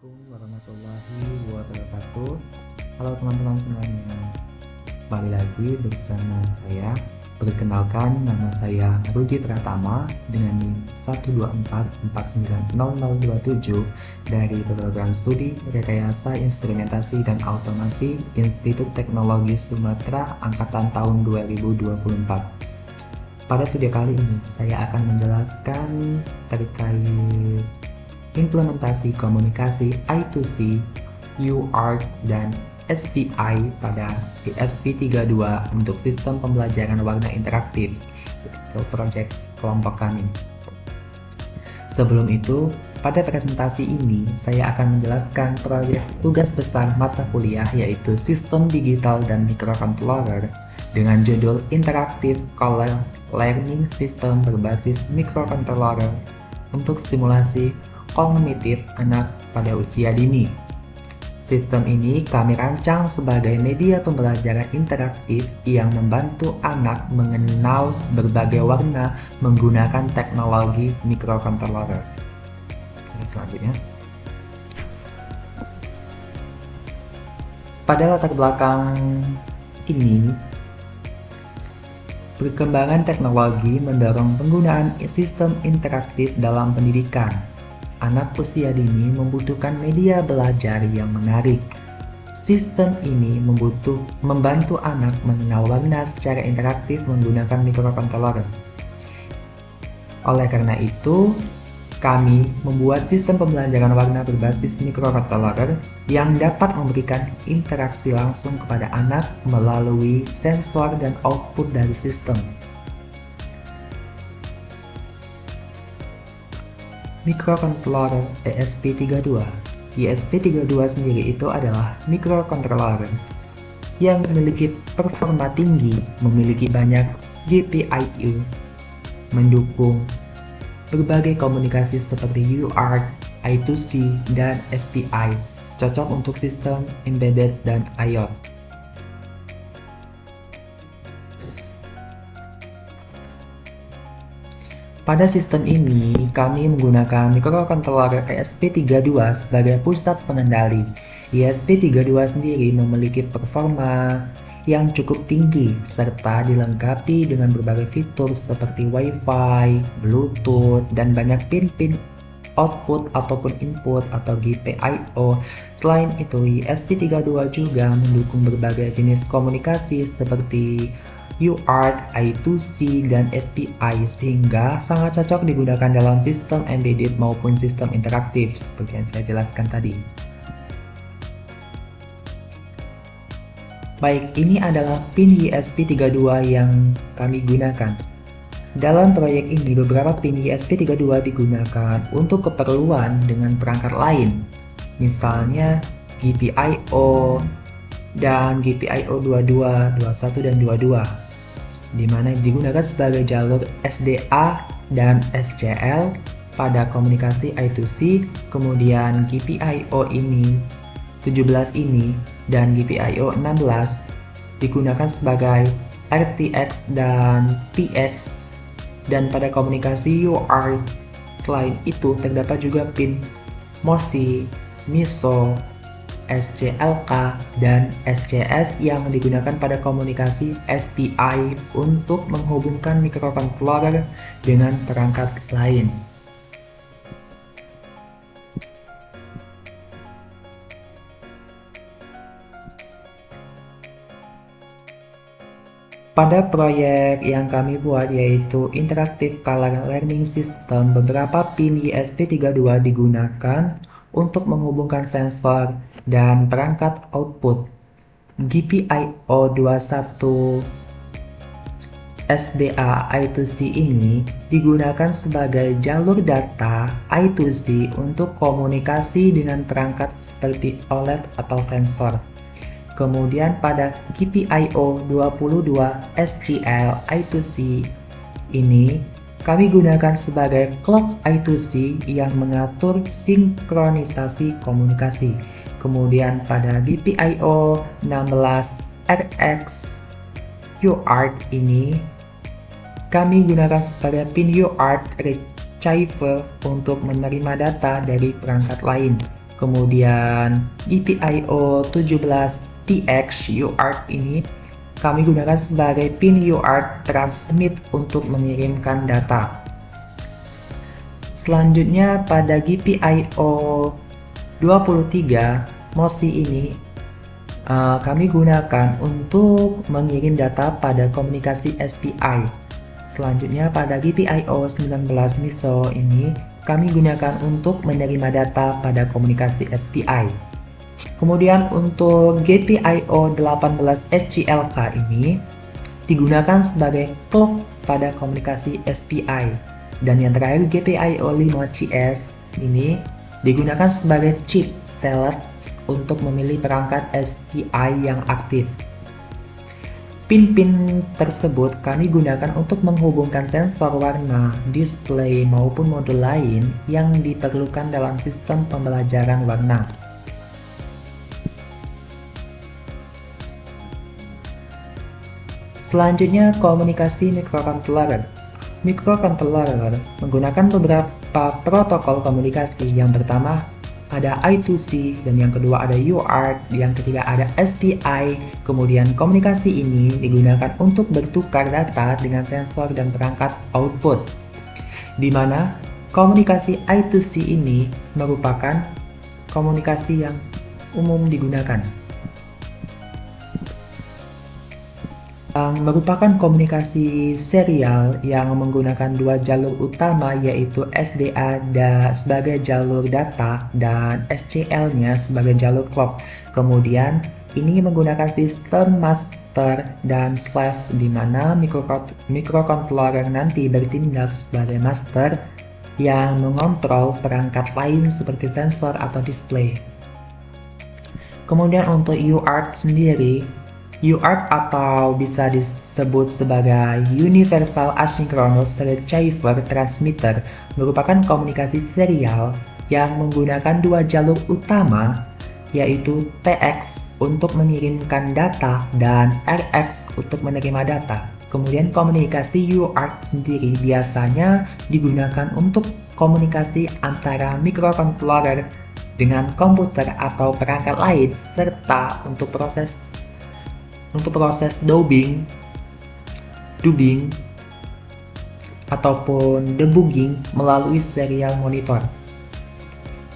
Assalamualaikum warahmatullahi wabarakatuh. Halo teman-teman semuanya, kembali lagi bersama saya. Perkenalkan, nama saya Rudi Pratama dengan NIM 124490027 dari program studi Rekayasa Instrumentasi dan Automasi Institut Teknologi Sumatera Angkatan tahun 2024. Pada video kali ini saya akan menjelaskan terkait implementasi komunikasi I2C, UART, dan SPI pada ESP32 untuk sistem pembelajaran warna interaktif untuk proyek kelompok kami. Sebelum itu, pada presentasi ini saya akan menjelaskan proyek tugas besar mata kuliah yaitu Sistem Digital dan Microcontroller dengan judul Interactive Color Learning System berbasis microcontroller untuk stimulasi kognitif anak pada usia dini. Sistem ini kami rancang sebagai media pembelajaran interaktif yang membantu anak mengenal berbagai warna menggunakan teknologi microcontroller. Selanjutnya, pada latar belakang ini, perkembangan teknologi mendorong penggunaan sistem interaktif dalam pendidikan. Anak usia dini membutuhkan media belajar yang menarik. Sistem ini membantu anak mengenal warna secara interaktif menggunakan microcontroller. Oleh karena itu, kami membuat sistem pembelajaran warna berbasis microcontroller yang dapat memberikan interaksi langsung kepada anak melalui sensor dan output dari sistem. Microcontroller ESP32. ESP32 sendiri itu adalah microcontroller yang memiliki performa tinggi, memiliki banyak GPIO, mendukung berbagai komunikasi seperti UART, I2C, dan SPI, cocok untuk sistem embedded dan IoT. Pada sistem ini, kami menggunakan microcontroller ESP32 sebagai pusat pengendali. ESP32 sendiri memiliki performa yang cukup tinggi serta dilengkapi dengan berbagai fitur seperti Wi-Fi, Bluetooth, dan banyak pin-pin output ataupun input atau GPIO. Selain itu, ESP32 juga mendukung berbagai jenis komunikasi seperti UART, I2C, dan SPI sehingga sangat cocok digunakan dalam sistem embedded maupun sistem interaktif seperti yang saya jelaskan tadi. Baik, ini adalah pin ESP32 yang kami gunakan. Dalam proyek ini, beberapa pin ESP32 digunakan untuk keperluan dengan perangkat lain, misalnya GPIO dan GPIO 22, 21, dan 22, di mana digunakan sebagai jalur SDA dan SCL pada komunikasi I2C, kemudian GPIO ini 17 ini dan GPIO 16 digunakan sebagai RTX dan PX, dan pada komunikasi UART. Selain itu terdapat juga pin MOSI, MISO, SCLK, dan SCS yang digunakan pada komunikasi SPI untuk menghubungkan microcontroller dengan perangkat lain. Pada proyek yang kami buat yaitu Interactive Color Learning System, beberapa pin ESP32 digunakan untuk menghubungkan sensor dan perangkat output. GPIO 21 SDA I2C ini digunakan sebagai jalur data I2C untuk komunikasi dengan perangkat seperti OLED atau sensor. Kemudian pada GPIO 22 SCL I2C ini kami gunakan sebagai clock I2C yang mengatur sinkronisasi komunikasi. Kemudian pada GPIO 16 RX UART ini kami gunakan sebagai pin UART receiver untuk menerima data dari perangkat lain. kemudian GPIO 17TX UART ini kami gunakan sebagai pin UART transmit untuk mengirimkan data. Selanjutnya pada GPIO 23 MOSI ini kami gunakan untuk mengirim data pada komunikasi SPI. Selanjutnya pada GPIO 19 MISO ini kami gunakan untuk menerima data pada komunikasi SPI. Kemudian untuk GPIO 18 SCLK ini digunakan sebagai clock pada komunikasi SPI. Dan yang terakhir GPIO 5CS ini digunakan sebagai chip select untuk memilih perangkat SPI yang aktif. Pin-pin tersebut kami gunakan untuk menghubungkan sensor warna, display, maupun modul lain yang diperlukan dalam sistem pembelajaran warna. Selanjutnya, komunikasi microcontroller. Microcontroller menggunakan beberapa protokol komunikasi. Yang pertama ada I2C, dan yang kedua ada UART, yang ketiga ada SPI. Kemudian komunikasi ini digunakan untuk bertukar data dengan sensor dan perangkat output, di mana komunikasi I2C ini merupakan komunikasi yang umum digunakan. Merupakan komunikasi serial yang menggunakan dua jalur utama, yaitu SDA sebagai jalur data dan SCL-nya sebagai jalur clock. Kemudian ini menggunakan sistem master dan slave, di mana microcontroller nanti bertindak sebagai master yang mengontrol perangkat lain seperti sensor atau display. Kemudian untuk UART sendiri, UART atau bisa disebut sebagai Universal Asynchronous Receiver Transmitter merupakan komunikasi serial yang menggunakan dua jalur utama, yaitu TX untuk mengirimkan data dan RX untuk menerima data. Kemudian komunikasi UART sendiri biasanya digunakan untuk komunikasi antara microcontroller dengan komputer atau perangkat lain, serta untuk proses dubbing ataupun debugging melalui serial monitor.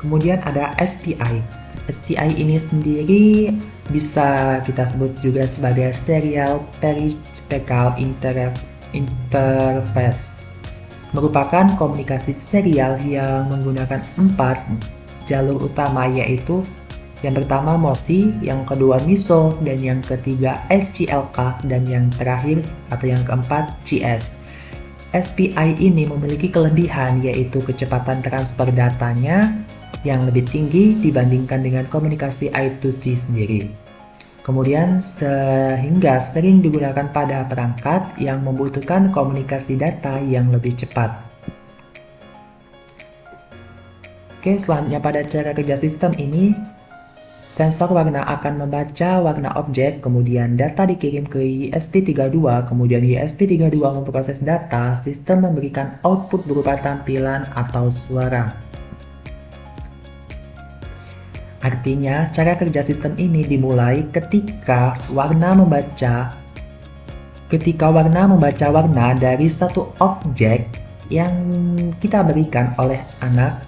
Kemudian ada SPI. SPI ini sendiri bisa kita sebut juga sebagai Serial Periodical Interface. Merupakan komunikasi serial yang menggunakan 4 jalur utama, yaitu yang pertama MOSI, yang kedua MISO, dan yang ketiga SCLK, dan yang terakhir atau yang keempat CS. SPI ini memiliki kelebihan, yaitu kecepatan transfer datanya yang lebih tinggi dibandingkan dengan komunikasi I2C sendiri. Kemudian sehingga sering digunakan pada perangkat yang membutuhkan komunikasi data yang lebih cepat. Oke, selanjutnya pada cara kerja sistem ini, sensor warna akan membaca warna objek, kemudian data dikirim ke ESP32, kemudian ESP32 memproses data, sistem memberikan output berupa tampilan atau suara. Artinya, cara kerja sistem ini dimulai ketika warna membaca warna dari satu objek yang kita berikan oleh anak.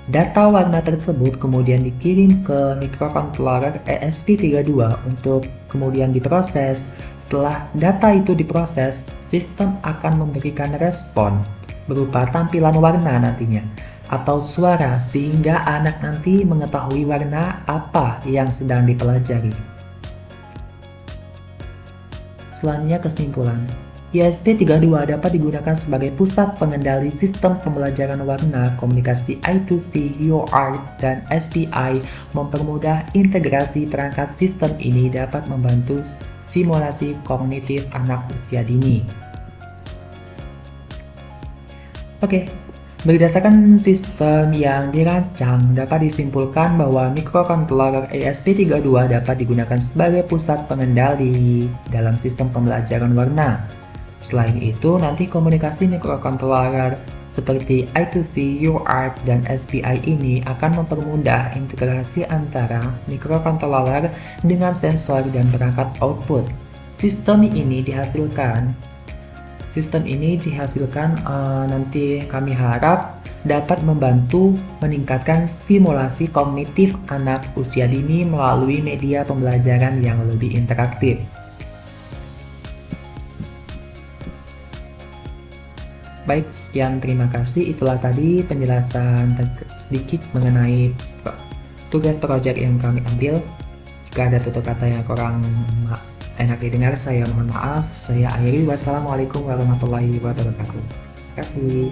Data warna tersebut kemudian dikirim ke microcontroller ESP32 untuk kemudian diproses. Setelah data itu diproses, sistem akan memberikan respon berupa tampilan warna nantinya atau suara, sehingga anak nanti mengetahui warna apa yang sedang dipelajari. Selanjutnya kesimpulan. ESP32 dapat digunakan sebagai pusat pengendali sistem pembelajaran warna, komunikasi I2C, UART, dan SPI. Mempermudah integrasi perangkat sistem ini dapat membantu simulasi kognitif anak usia dini. Oke, berdasarkan sistem yang dirancang, dapat disimpulkan bahwa microcontroller ESP32 dapat digunakan sebagai pusat pengendali dalam sistem pembelajaran warna. Selain itu, nanti komunikasi microcontroller seperti I2C, UART, dan SPI ini akan mempermudah integrasi antara mikrokontroler dengan sensor dan perangkat output. Sistem ini dihasilkan nanti kami harap dapat membantu meningkatkan stimulasi kognitif anak usia dini melalui media pembelajaran yang lebih interaktif. Baik, sekian, terima kasih. Itulah tadi penjelasan sedikit mengenai tugas proyek yang kami ambil. Jika ada tutur kata yang kurang enak didengar, saya mohon maaf. Saya akhiri. Wassalamualaikum warahmatullahi wabarakatuh. Terima kasih.